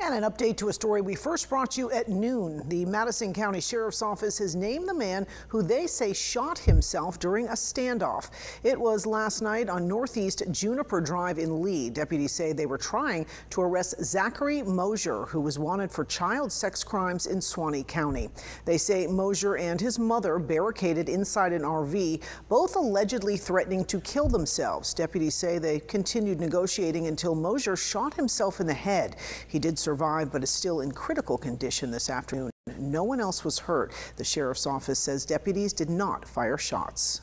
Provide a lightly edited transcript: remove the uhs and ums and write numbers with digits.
And an update to a story we first brought you at noon. The Madison County Sheriff's Office has named the man who they say shot himself during a standoff. It was last night on Northeast Juniper Drive in Lee. Deputies say they were trying to arrest Zachary Mosier, who was wanted for child sex crimes in Suwannee County. They say Mosier and his mother barricaded inside an RV, both allegedly threatening to kill themselves. Deputies say they continued negotiating until Mosier shot himself in the head. He did survive, but is still in critical condition this afternoon. No one else was hurt. The sheriff's office says deputies did not fire shots.